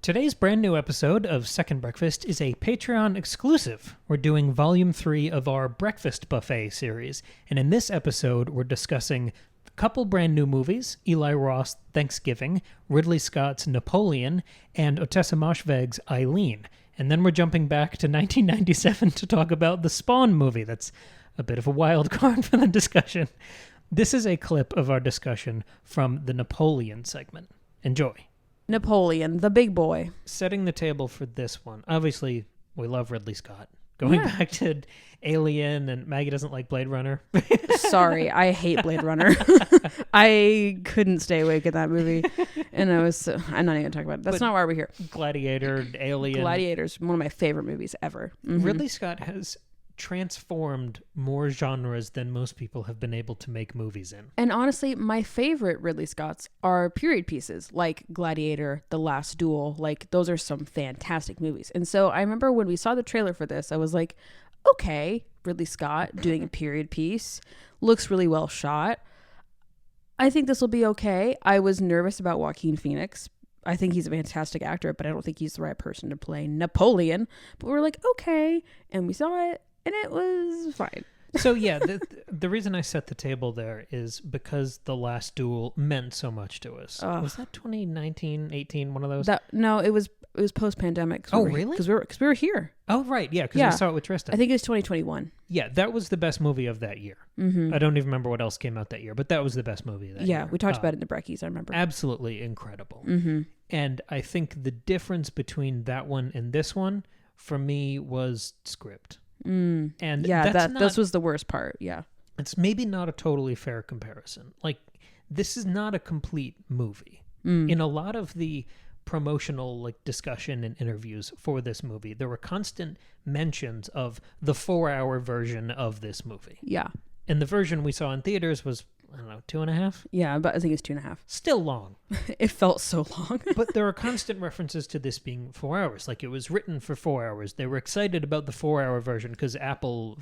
Today's brand new episode of Second Breakfast is a Patreon exclusive. We're doing Volume 3 of our Breakfast Buffet series, and in this episode we're discussing a couple brand new movies, Eli Roth's Thanksgiving, Ridley Scott's Napoleon, and Ottessa Moshfegh's Eileen. And then we're jumping back to 1997 to talk about the Spawn movie. That's a bit of a wild card for the discussion. This is a clip of our discussion from the Napoleon segment. Enjoy. Napoleon, the big boy. Setting the table for this one. Obviously, we love Ridley Scott. Going back to Alien, and Maggie doesn't like Blade Runner. Sorry, I hate Blade Runner. I couldn't stay awake in that movie. And I'm not even going to talk about it. That's not why we're here. Gladiator, Alien. Gladiator's one of my favorite movies ever. Mm-hmm. Ridley Scott has transformed more genres than most people have been able to make movies in. And honestly, my favorite Ridley Scotts are period pieces like Gladiator, The Last Duel. Like, those are some fantastic movies. And so I remember when we saw the trailer for this, I was like, okay, Ridley Scott doing a period piece. Looks really well shot. I think this will be okay. I was nervous about Joaquin Phoenix. I think he's a fantastic actor, but I don't think he's the right person to play Napoleon. But we're like, okay. And we saw it. And it was fine. So yeah, the reason I set the table there is because The Last Duel meant so much to us. Was that 2019, 18, one of those? No, it was post-pandemic. Oh, really? Because we were here. Oh, right, yeah, because we saw it with Tristan. I think it was 2021. Yeah, that was the best movie of that year. Mm-hmm. I don't even remember what else came out that year, but that was the best movie of that year. Yeah, we talked about it in the Breckies, I remember. Absolutely incredible. Mm-hmm. And I think the difference between that one and this one, for me, was script. And yeah, this was the worst part. Yeah, it's maybe not a totally fair comparison. Like, this is not a complete movie. In a lot of the promotional discussion and interviews for this movie, there were constant mentions of the 4-hour version of this movie. Yeah, and the version we saw in theaters was, I don't know, 2.5. Yeah, but I think it's 2.5. Still long. It felt so long. But there are constant references to this being 4 hours. Like, it was written for 4 hours. They were excited about the 4-hour version because Apple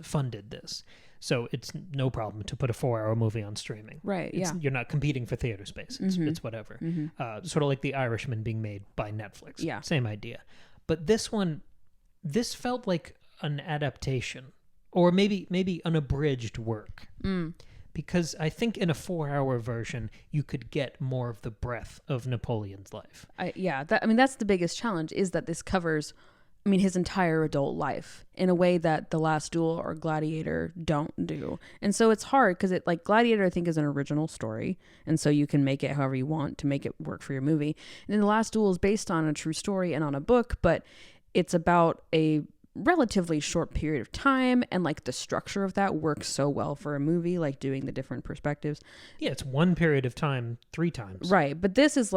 funded this. So it's no problem to put a 4-hour movie on streaming. Right, You're not competing for theater space. It's whatever. Mm-hmm. Sort of like The Irishman being made by Netflix. Yeah. Same idea. But this felt like an adaptation. Or maybe an abridged work. Because I think in a 4-hour version, you could get more of the breadth of Napoleon's life. That's the biggest challenge, is that this covers, his entire adult life in a way that The Last Duel or Gladiator don't do. And so it's hard because Gladiator, I think, is an original story. And so you can make it however you want to make it work for your movie. And then The Last Duel is based on a true story and on a book, but it's about a relatively short period of time, and the structure of that works so well for a movie, doing the different perspectives. Yeah, it's one period of time 3 times. Right, but this is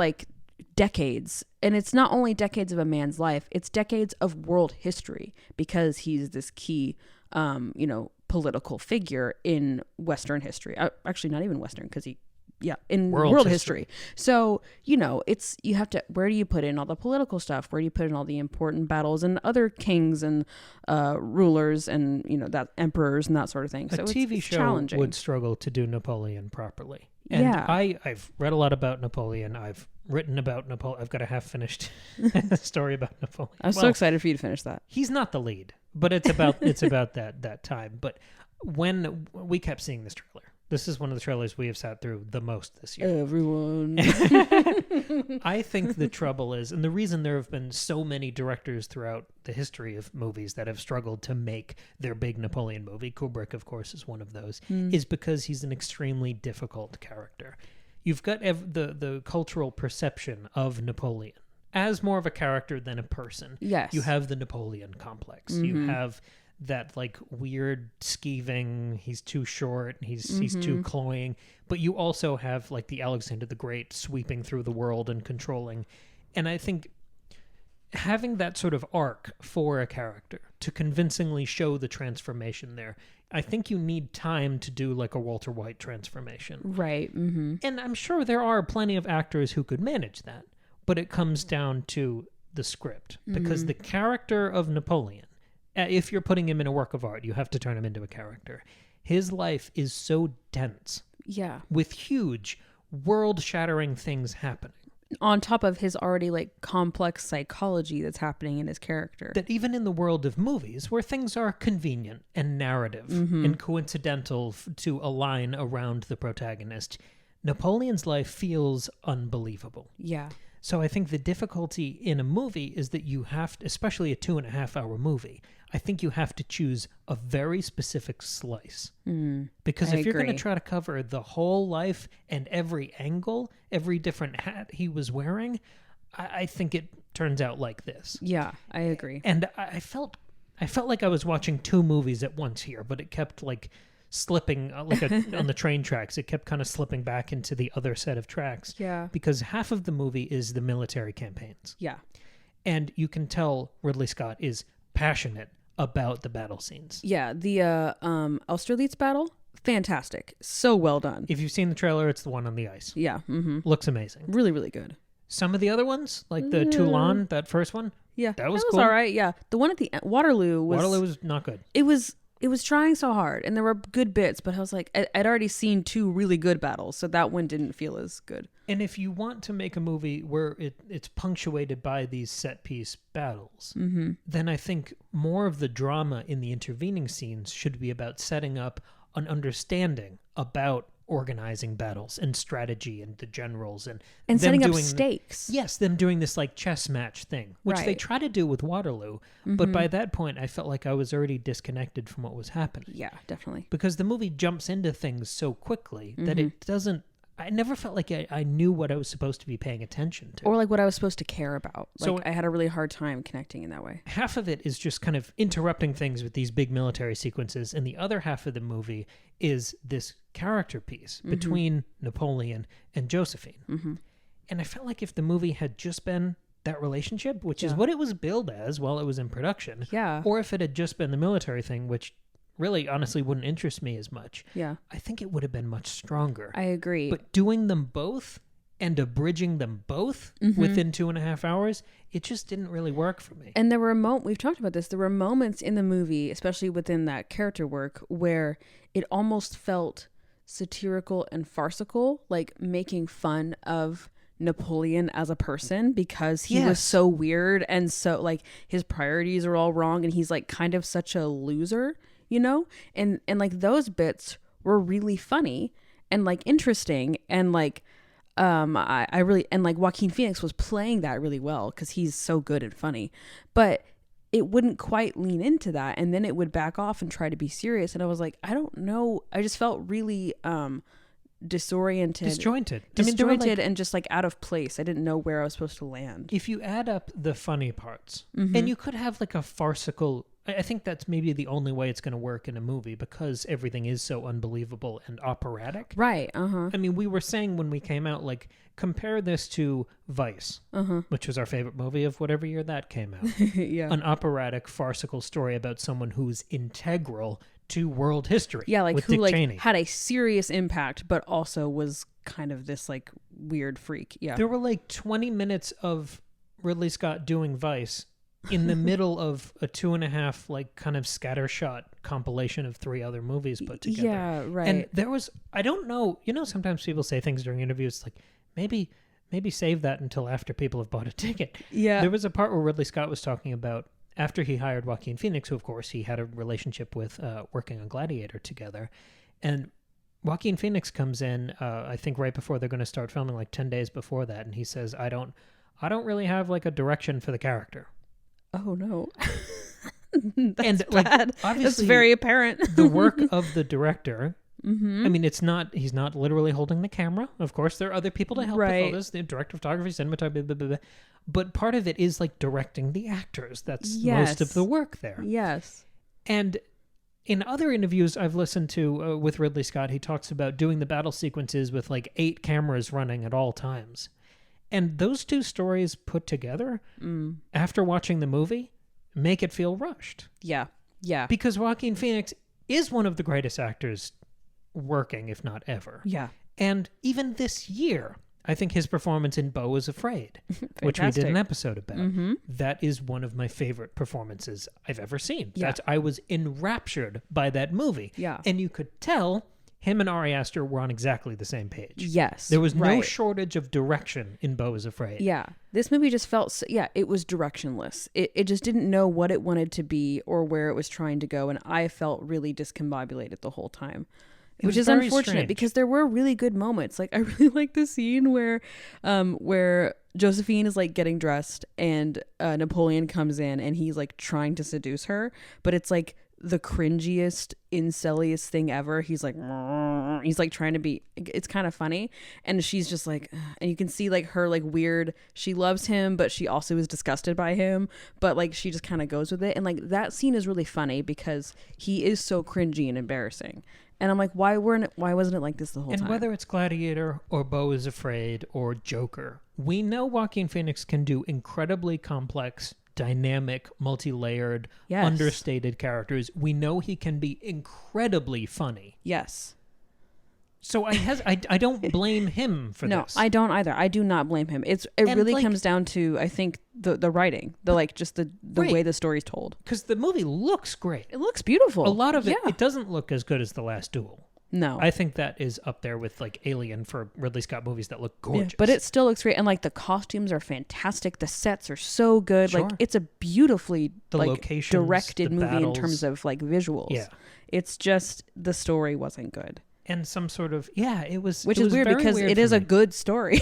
decades, and it's not only decades of a man's life, it's decades of world history, because he's this key political figure in Western history. Actually, not even Western, because in world history. So, it's, you have to, where do you put in all the political stuff? Where do you put in all the important battles and other kings and rulers and, that emperors and that sort of thing? So a TV show challenging. Would struggle to do Napoleon properly. And I've read a lot about Napoleon. I've written about Napoleon. I've got a half-finished story about Napoleon. I'm so excited for you to finish that. He's not the lead, but it's about that time. But when we kept seeing this trailer, this is one of the trailers we have sat through the most this year. Everyone. I think the trouble is, and the reason there have been so many directors throughout the history of movies that have struggled to make their big Napoleon movie, Kubrick, of course, is one of those, is because he's an extremely difficult character. You've got the cultural perception of Napoleon as more of a character than a person. Yes. You have the Napoleon complex. Mm-hmm. You have that weird skeeving, he's too short, he's too cloying, but you also have the Alexander the Great sweeping through the world and controlling. And I think having that sort of arc for a character to convincingly show the transformation there, I think you need time to do a Walter White transformation. Right. Mm-hmm. And I'm sure there are plenty of actors who could manage that, but it comes down to the script, because the character of Napoleon, if you're putting him in a work of art, you have to turn him into a character. His life is so dense. Yeah. With huge, world-shattering things happening. On top of his already like complex psychology that's happening in his character. That even in the world of movies, where things are convenient and narrative and coincidental to align around the protagonist, Napoleon's life feels unbelievable. Yeah. So I think the difficulty in a movie is that you have to, especially a 2.5-hour movie, I think you have to choose a very specific slice. Because if you're going to try to cover the whole life and every angle, every different hat he was wearing, I think it turns out like this. Yeah, I agree. And I felt like I was watching two movies at once here, but it kept like slipping on the train tracks. It kept kind of slipping back into the other set of tracks. Yeah. Because half of the movie is the military campaigns. Yeah. And you can tell Ridley Scott is passionate about the battle scenes. Yeah, the Austerlitz battle, fantastic. So well done. If you've seen the trailer, it's the one on the ice. Yeah. Mm-hmm. Looks amazing. Really, really good. Some of the other ones, like the Toulon, that first one. Yeah. That was cool. all right. Yeah. The one at the Waterloo was not good. It was trying so hard, and there were good bits, but I was like, I'd already seen two really good battles, so that one didn't feel as good. And if you want to make a movie where it's punctuated by these set-piece battles, then I think more of the drama in the intervening scenes should be about setting up an understanding about organizing battles and strategy and the generals and setting up stakes. Yes, them doing this like chess match thing, which they try to do with Waterloo. But by that point, I felt like I was already disconnected from what was happening. Yeah, definitely. Because the movie jumps into things so quickly that it doesn't. I never felt like I knew what I was supposed to be paying attention to. Or like what I was supposed to care about. Like So I had a really hard time connecting in that way. Half of it is just kind of interrupting things with these big military sequences, and the other half of the movie is this character piece between Napoleon and Josephine. And I felt like if the movie had just been that relationship, which is what it was billed as while it was in production, or if it had just been the military thing, which really honestly wouldn't interest me as much, I think it would have been much stronger. I agree. But doing them both and abridging them both within 2.5 hours, it just didn't really work for me. And there were we've talked about this, there were moments in the movie, especially within that character work, where it almost felt satirical and farcical, like making fun of Napoleon as a person because he was so weird and so like his priorities are all wrong and he's like kind of such a loser, you know? And like those bits were really funny and like interesting and like I really, and like Joaquin Phoenix was playing that really well because he's so good and funny, but it wouldn't quite lean into that, and then it would back off and try to be serious, and I was like, I don't know, I just felt really disjointed and just like out of place. I didn't know where I was supposed to land. If you add up the funny parts, and you could have like a farcical, I think that's maybe the only way it's going to work in a movie because everything is so unbelievable and operatic. Right. I mean, we were saying when we came out, like, compare this to Vice, which was our favorite movie of whatever year that came out. Yeah. An operatic, farcical story about someone who's integral to world history. Yeah, like with who Dick like Cheney. had a serious impact, but also was kind of this like weird freak. Yeah. There were like 20 minutes of Ridley Scott doing Vice in the middle of a 2.5 like kind of scattershot compilation of 3 other movies put together. Yeah, right. And there was, I don't know, you know, sometimes people say things during interviews like maybe save that until after people have bought a ticket. Yeah. There was a part where Ridley Scott was talking about after he hired Joaquin Phoenix, who of course he had a relationship with working on Gladiator together. And Joaquin Phoenix comes in, I think right before they're going to start filming, like 10 days before that. And he says, I don't really have like a direction for the character. Oh no. That's and bad. Like, obviously, that's very apparent. The work of the director. I mean, he's not literally holding the camera. Of course, there are other people to help with all this. The director of photography, cinematography, blah, blah, blah. But part of it is like directing the actors. That's most of the work there. Yes. And in other interviews I've listened to with Ridley Scott, he talks about doing the battle sequences with like 8 cameras running at all times. And those 2 stories put together, after watching the movie, make it feel rushed. Yeah. Yeah. Because Joaquin Phoenix is one of the greatest actors working, if not ever. Yeah. And even this year, I think his performance in Beau is Afraid, which we did an episode about, that is one of my favorite performances I've ever seen. Yeah. I was enraptured by that movie. Yeah. And you could tell him and Ari Aster were on exactly the same page. Yes. There was no right. shortage of direction in Beau is Afraid. Yeah. This movie just felt, it was directionless. It just didn't know what it wanted to be or where it was trying to go. And I felt really discombobulated the whole time. Which is unfortunate strange. because there were really good moments. Like I really like the scene where Josephine is like getting dressed and Napoleon comes in and he's like trying to seduce her, but it's like the cringiest, inceliest thing ever. He's like trying to be, it's kind of funny. And she's just like, and you can see like her like weird, she loves him, but she also is disgusted by him. But like, she just kind of goes with it. And like that scene is really funny because he is so cringy and embarrassing. And I'm like, why wasn't it like this the whole time? And whether it's Gladiator or Beau is Afraid or Joker, we know Joaquin Phoenix can do incredibly complex, dynamic, multi-layered, understated characters. We know he can be incredibly funny. Yes. So I don't blame him for this. No, I don't either. I do not blame him. It really like, comes down to, I think, the writing, the way the story's told. Because the movie looks great. It looks beautiful. A lot of it doesn't look as good as The Last Duel. No. I think that is up there with like Alien for Ridley Scott movies that look gorgeous. Yeah, but it still looks great. And like the costumes are fantastic. The sets are so good. Sure. Like it's a beautifully locations, directed movie battles. In terms of like visuals. Yeah. It's just the story wasn't good. And some sort of it was, which is weird because it is a good story,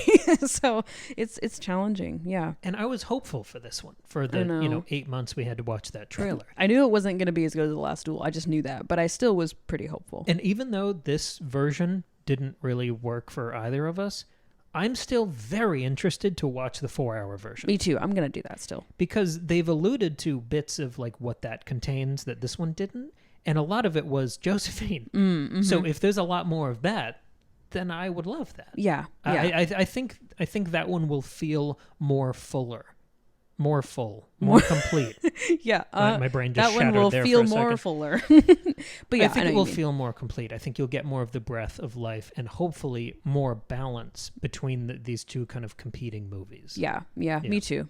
so it's challenging. Yeah, and I was hopeful for this one for the 8 months we had to watch that trailer. I knew it wasn't going to be as good as The Last Duel. I just knew that, but I still was pretty hopeful. And even though this version didn't really work for either of us, I'm still very interested to watch the 4-hour version. Me too. I'm going to do that still because they've alluded to bits of like what that contains that this one didn't. And a lot of it was Josephine. Mm-hmm. So if there's a lot more of that, then I would love that. Yeah. I think that one will feel more fuller, more full, more complete. Yeah. My brain just shattered there. That one will feel more fuller. But yeah, I think it will feel more complete. I think you'll get more of the breath of life and hopefully more balance between these two kind of competing movies. Yeah. Me too.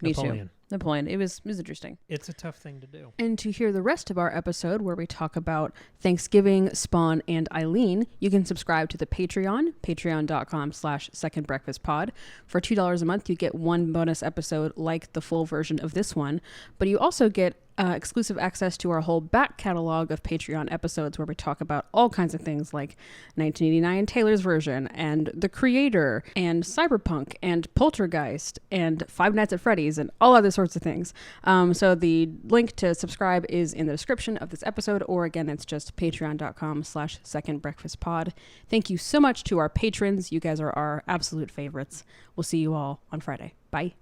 Napoleon. It was interesting. It's a tough thing to do. And to hear the rest of our episode where we talk about Thanksgiving, Spawn, and Eileen, you can subscribe to the Patreon, patreon.com/secondbreakfastpod. For $2 a month, you get one bonus episode like the full version of this one, but you also get exclusive access to our whole back catalog of Patreon episodes where we talk about all kinds of things like 1989 Taylor's version and The Creator and Cyberpunk and Poltergeist and Five Nights at Freddy's and all other sorts of things. So the link to subscribe is in the description of this episode, or again, it's just patreon.com/secondbreakfastpod. Thank you so much to our patrons. You guys are our absolute favorites. We'll see you all on Friday. Bye.